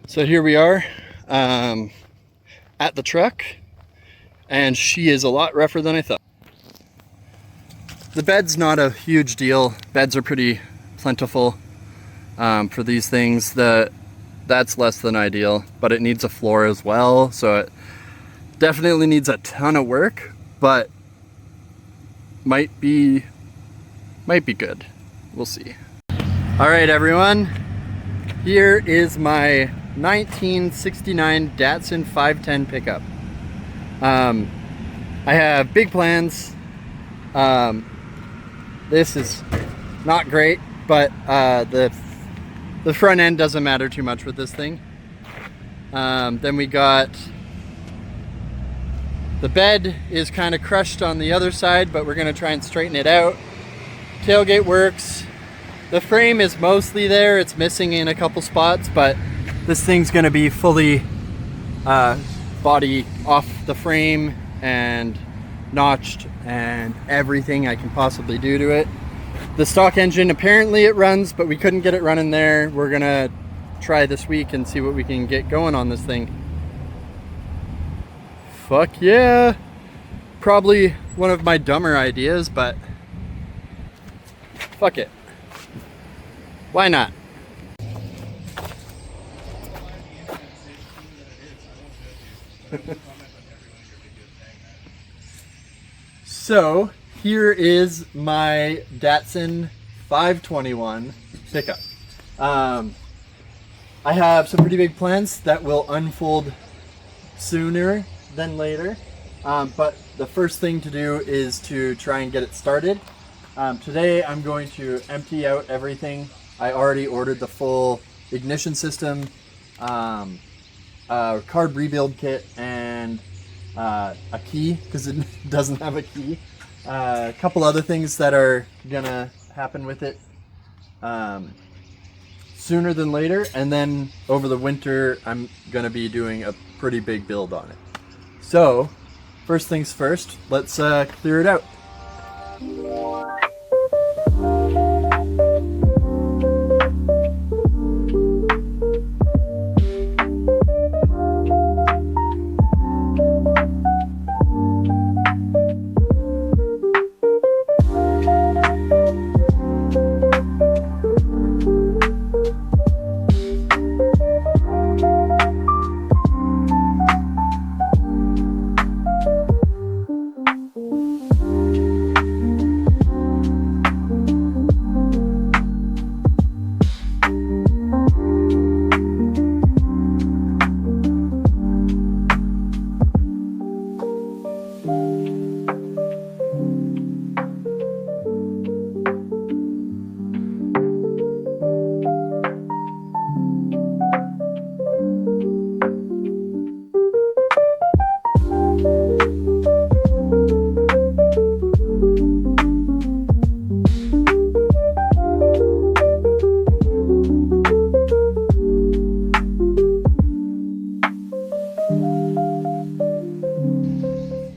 So here we are at the truck, and she is a lot rougher than I thought. The bed's not a huge deal. Beds are pretty plentiful for these things. That's less than ideal, but it needs a floor as well, so it definitely needs a ton of work, but might be good. We'll see. All right, everyone. Here is my 1969 Datsun 510 pickup. I have big plans. This is not great, but the front end doesn't matter too much with this thing. Then we got the bed is kind of crushed on the other side, but we're gonna try and straighten it out. Tailgate works. The frame is mostly there. It's missing in a couple spots, but this thing's gonna be fully body off the frame and notched and everything I can possibly do to it. The stock engine, apparently it runs, but we couldn't get it running there. We're gonna try this week and see what we can get going on this thing. Fuck yeah. Probably one of my dumber ideas, but fuck it. Why not? So here is my Datsun 521 pickup. I have some pretty big plans that will unfold sooner than later, but the first thing to do is to try and get it started. Today I'm going to empty out everything. I already ordered the full ignition system, carb rebuild kit, and a key because it doesn't have a key. A couple other things that are gonna happen with it sooner than later, and then over the winter I'm gonna be doing a pretty big build on it. So first things first, let's clear it out.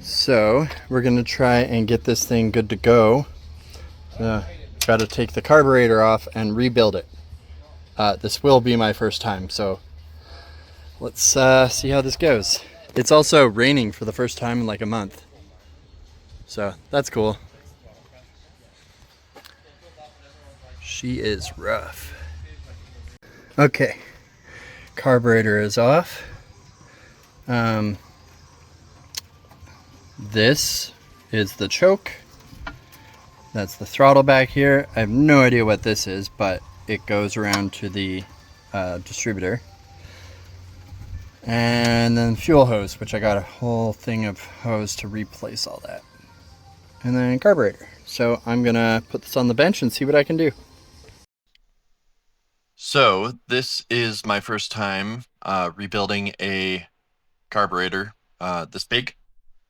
So we're gonna try and get this thing good to go. Got to take the carburetor off and rebuild it. This will be my first time, so let's see how this goes. It's also raining for the first time in like a month, so that's cool. She is rough. Okay, carburetor is off. This is the choke. That's the throttle back here. I have no idea what this is, but it goes around to the distributor. And then fuel hose, which I got a whole thing of hose to replace all that. And then carburetor. So I'm gonna put this on the bench and see what I can do. So this is my first time rebuilding a carburetor this big.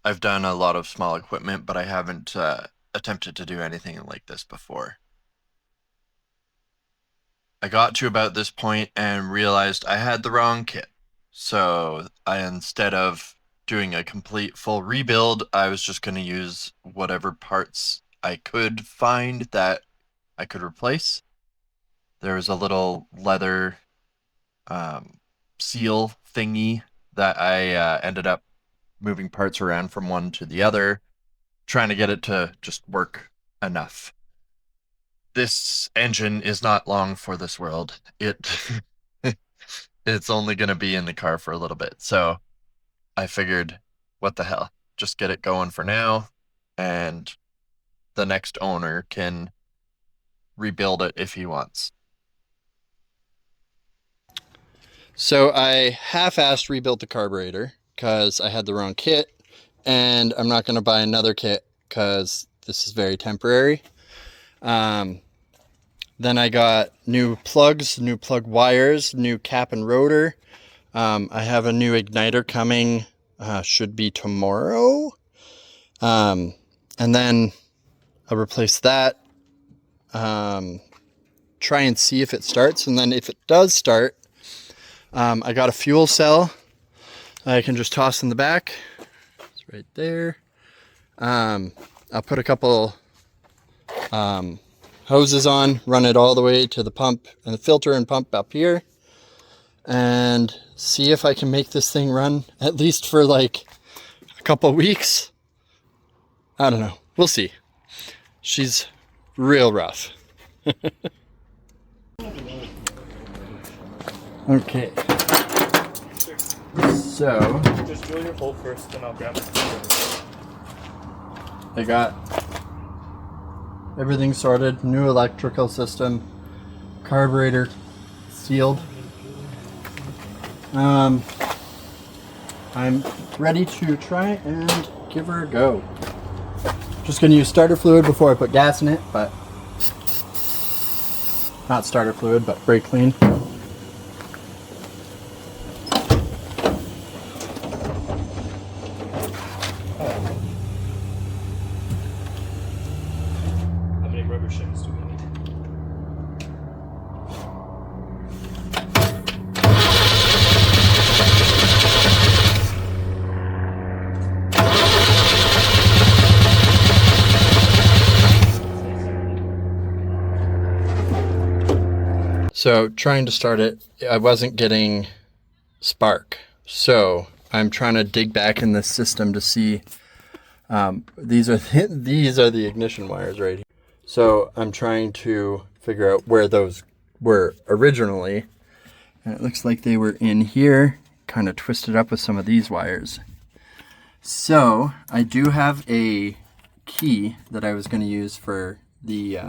I've done a lot of small equipment, but I haven't attempted to do anything like this before. I got to about this point and realized I had the wrong kit. So instead of doing a complete full rebuild, I was just going to use whatever parts I could find that I could replace. There was a little leather seal thingy that I ended up moving parts around from one to the other, trying to get it to just work enough. This engine is not long for this world. It's only going to be in the car for a little bit. So I figured, what the hell? Just get it going for now, and the next owner can rebuild it if he wants. So I half-assed rebuilt the carburetor because I had the wrong kit, and I'm not going to buy another kit because this is very temporary. Then I got new plugs, new plug wires, new cap and rotor. I have a new igniter coming, should be tomorrow. And then I'll replace that, try and see if it starts. And then if it does start, I got a fuel cell I can just toss in the back. It's right there. I'll put a couple hoses on, run it all the way to the pump and the filter and pump up here, and see if I can make this thing run at least for like a couple weeks. I don't know. We'll see. She's real rough. Okay. So just drill your hole first, then I'll grab it. I got everything sorted, new electrical system, carburetor sealed. I'm ready to try and give her a go. Just gonna use starter fluid before I put gas in it, but not starter fluid, but brake clean. How many rubber shims do we need? So trying to start it, I wasn't getting spark. So I'm trying to dig back in the system to see. These are the ignition wires right here. So I'm trying to figure out where those were originally. And it looks like they were in here, kind of twisted up with some of these wires. So I do have a key that I was going to use for the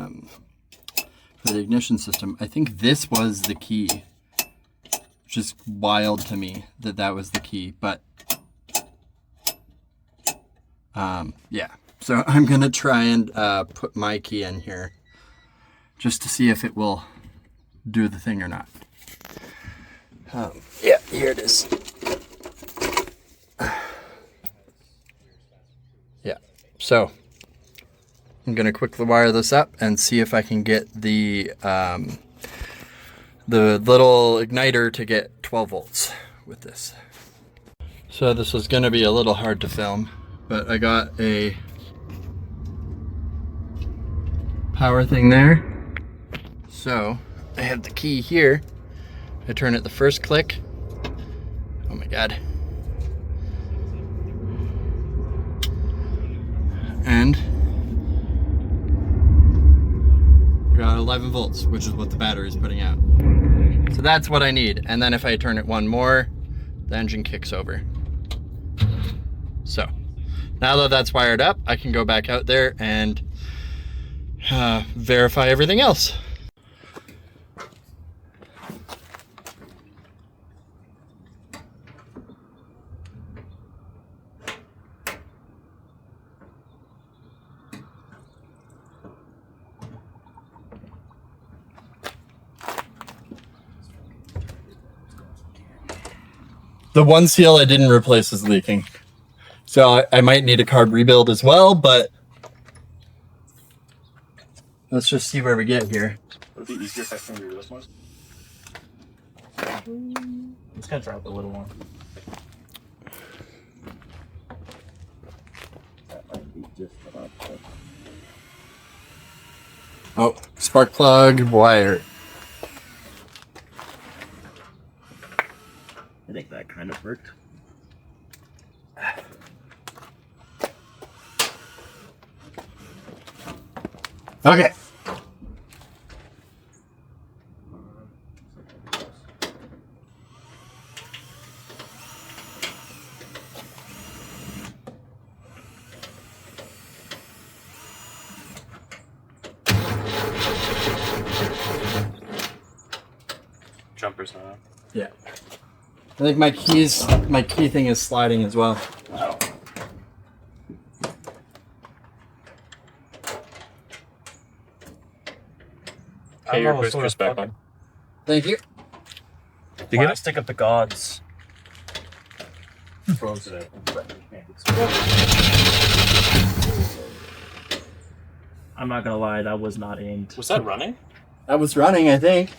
ignition system. I think this was the key, which is wild to me that that was the key, but yeah. So I'm gonna try and put my key in here just to see if it will do the thing or not. Yeah, here it is. Yeah, so I'm gonna quickly wire this up and see if I can get the little igniter to get 12 volts with this. So this is gonna be a little hard to film, but I got a power thing there. So I have the key here. I turn it the first click. Oh my God. And we got 11 volts, which is what the battery is putting out. So that's what I need. And then if I turn it one more, the engine kicks over. So now that that's wired up, I can go back out there and verify everything else. The one seal I didn't replace is leaking. So I might need a carb rebuild as well, but let's just see where we get here. Would it be easier if I finger this one? It's gonna drop the little one. That might be just about it. Oh, spark plug wire. I think that kind of worked. Okay. Jumpers on. Yeah. I think my key thing is sliding as well. Oh. Okay, your booster's back on. Thank you. Did you get it? Plastic of the gods. Frozen it. I'm not gonna lie, that was not aimed. Was that running? I was running, I think.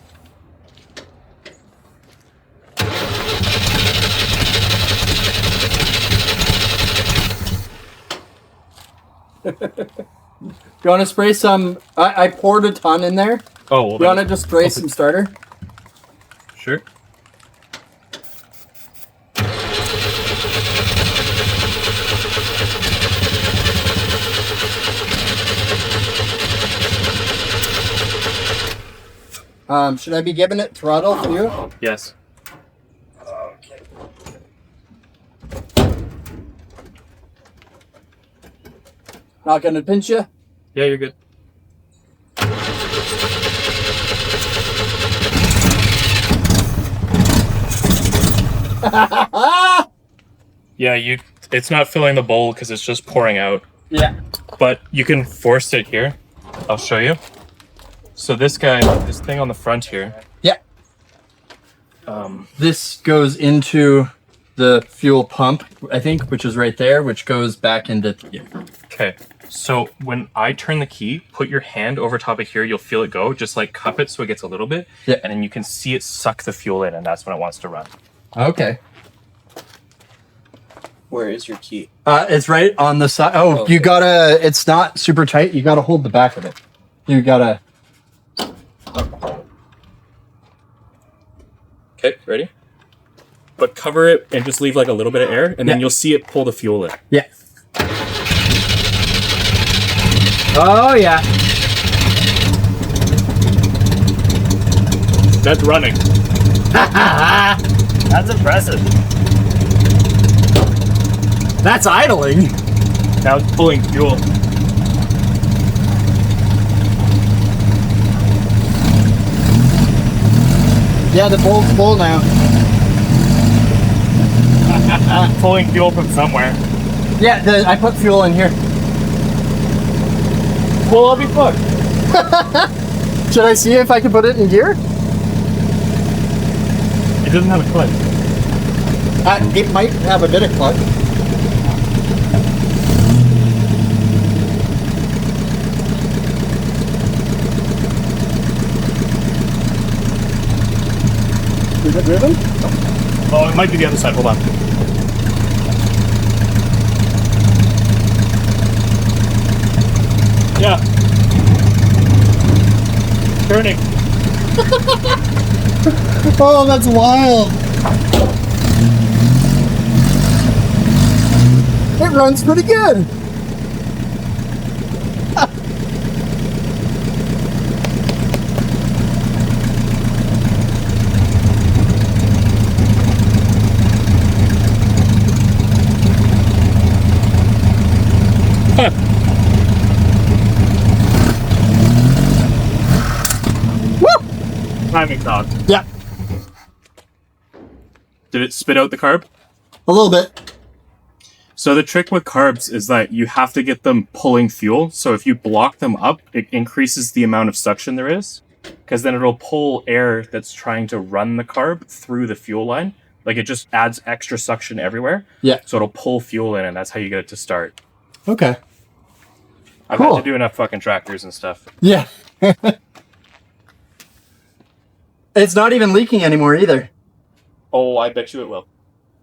You want to spray some? I poured a ton in there. Oh, well, You want to just spray some starter? Sure. Should I be giving it throttle for you? Yes. Okay. Not gonna pinch you? Yeah, you're good. Yeah, it's not filling the bowl because it's just pouring out. Yeah. But you can force it here. I'll show you. So this thing on the front here. Yeah. This goes into the fuel pump, I think, which is right there, which goes back into here. Okay. So when I turn the key, put your hand over top of here, you'll feel it go. Just like cup it so it gets a little bit. Yeah. And then you can see it suck the fuel in, and that's when it wants to run. Okay. Where is your key? It's right on the side. Oh, Okay. you gotta, it's not super tight. You gotta hold the back of it. You gotta. Okay, ready? But cover it and just leave like a little bit of air, and then you'll see it pull the fuel in. Yeah. Oh, yeah. That's running. That's impressive. That's idling. Now it's pulling fuel. Yeah, the bowl's full now. Pulling fuel from somewhere. Yeah, I put fuel in here. Well, I'll be fucked. Should I see if I can put it in gear? It doesn't have a clutch. It might have a bit of clutch. Is it driven? Oh, it might be the other side. Hold on. Yeah. Turning. Oh, that's wild. It runs pretty good. Timing dog. Yeah, Did it spit out the carb? a little bit. So the trick with carbs is that you have to get them pulling fuel. So if you block them up, it increases the amount of suction there is, because then it'll pull air that's trying to run the carb through the fuel line. Like it just adds extra suction everywhere. Yeah. So it'll pull fuel in, and that's how you get it to start. Okay. I've Cool. had to do enough fucking tractors and stuff. Yeah. It's not even leaking anymore either. Oh, I bet you it will.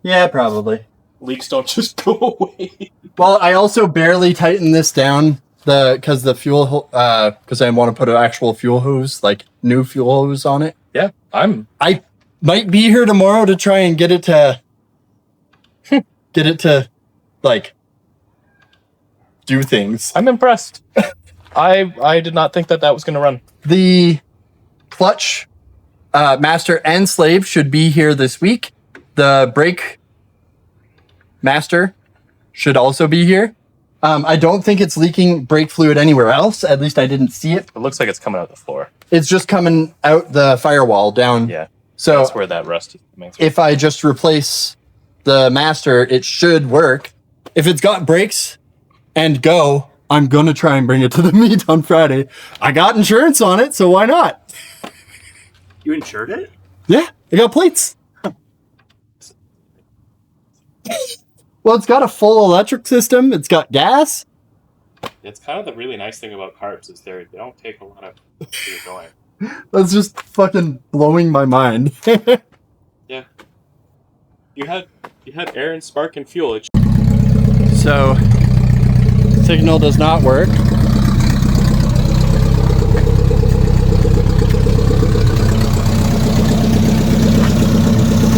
Yeah, probably. Leaks don't just go away. Well, I also barely tightened this down because the fuel because I want to put an actual fuel hose, like new fuel hose on it. Yeah, I Might be here tomorrow to try and get it to like do things. I'm impressed. I did not think that was going to run. The clutch master and slave should be here this week. The brake master should also be here. I don't think it's leaking brake fluid anywhere else. At least I didn't see it. It looks like it's coming out the floor. It's just coming out the firewall down. Yeah. So That's where that rust is coming through. if I just replace the master, it should work. If it's got brakes and go, I'm going to try and bring it to the meet on Friday. I got insurance on it, so why not? You insured it? Yeah, I got plates. Well, it's got a full electric system. It's got gas. It's kind of the really nice thing about carbs is they don't take a lot of to get going. That's just fucking blowing my mind. Yeah. You had air and spark and fuel. So, signal does not work.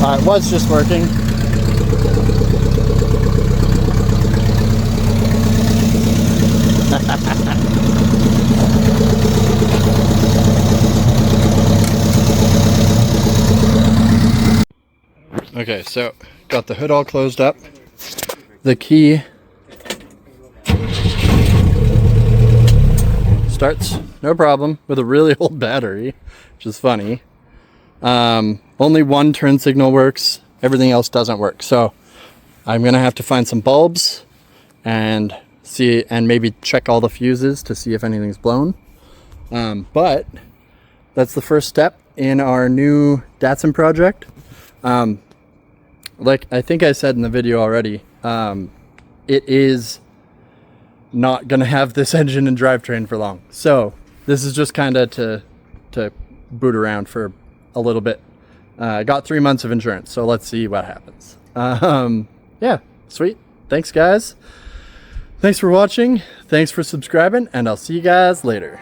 It was just working. Okay, so got the hood all closed up. The key starts no problem with a really old battery, which is funny. Only one turn signal works, everything else doesn't work. So I'm gonna have to find some bulbs and see, and maybe check all the fuses to see if anything's blown. But that's the first step in our new Datsun project. Like I think I said in the video already, it is not gonna have this engine and drivetrain for long. So this is just kind of to boot around for a little bit. I got 3 months of insurance, so let's see what happens. Yeah, sweet. Thanks guys. Thanks for watching. Thanks for subscribing, and I'll see you guys later.